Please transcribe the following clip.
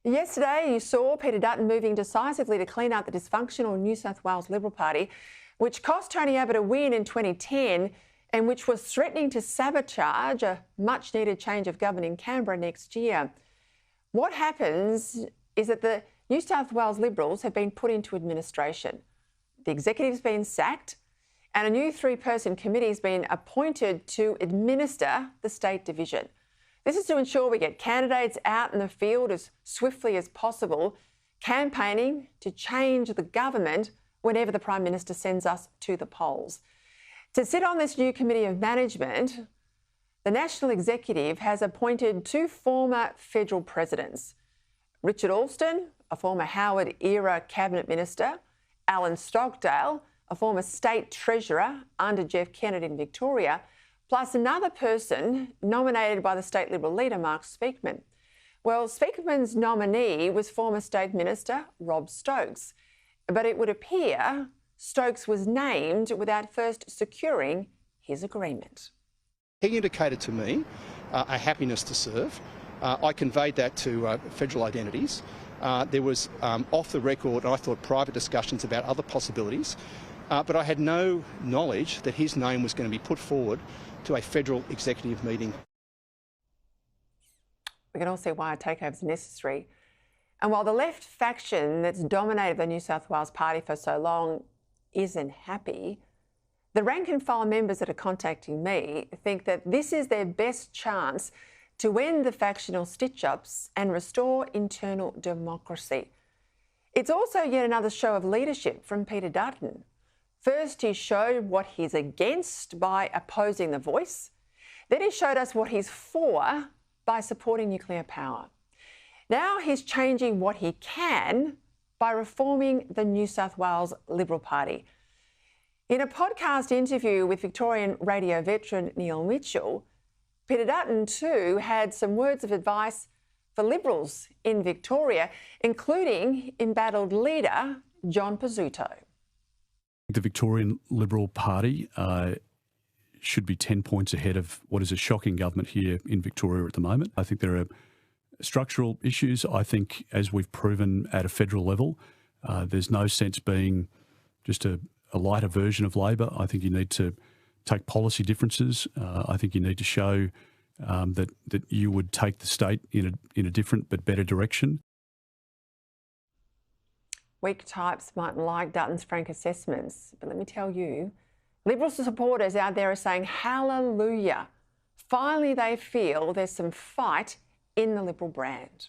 Yesterday, you saw Peter Dutton moving decisively to clean up the dysfunctional New South Wales Liberal Party, which cost Tony Abbott a win in 2010 and which was threatening to sabotage a much-needed change of government in Canberra next year. What happens is that the New South Wales Liberals have been put into administration. The executive's been sacked and a new three-person committee has been appointed to administer the state division. This is to ensure we get candidates out in the field as swiftly as possible, campaigning to change the government whenever the Prime Minister sends us to the polls. To sit on this new committee of management, the National Executive has appointed two former federal presidents. Richard Alston, a former Howard-era cabinet minister, Alan Stockdale, a former state treasurer under Jeff Kennett in Victoria, plus another person nominated by the state Liberal leader, Mark Speakman. Well, Speakman's nominee was former State Minister Rob Stokes, but it would appear Stokes was named without first securing his agreement. He indicated to me a happiness to serve. I conveyed that to federal identities. There was off the record, I thought, private discussions about other possibilities, but I had no knowledge that his name was going to be put forward to a federal executive meeting. We can all see why a takeover is necessary. And while the left faction that's dominated the New South Wales Party for so long isn't happy, the rank and file members that are contacting me think that this is their best chance to end the factional stitch-ups and restore internal democracy. It's also yet another show of leadership from Peter Dutton. First, he showed what he's against by opposing the voice. Then he showed us what he's for by supporting nuclear power. Now he's changing what he can by reforming the New South Wales Liberal Party. In a podcast interview with Victorian radio veteran Neil Mitchell, Peter Dutton too had some words of advice for Liberals in Victoria, including embattled leader John Pizzuto. The Victorian Liberal Party should be 10 points ahead of what is a shocking government here in Victoria at the moment. I think there are structural issues. I think, as we've proven at a federal level, there's no sense being just a lighter version of Labor. I think you need to take policy differences. I think you need to show that you would take the state in a different but better direction. Weak types mightn't like Dutton's frank assessments, but let me tell you, Liberal supporters out there are saying hallelujah. Finally, they feel there's some fight in the Liberal brand.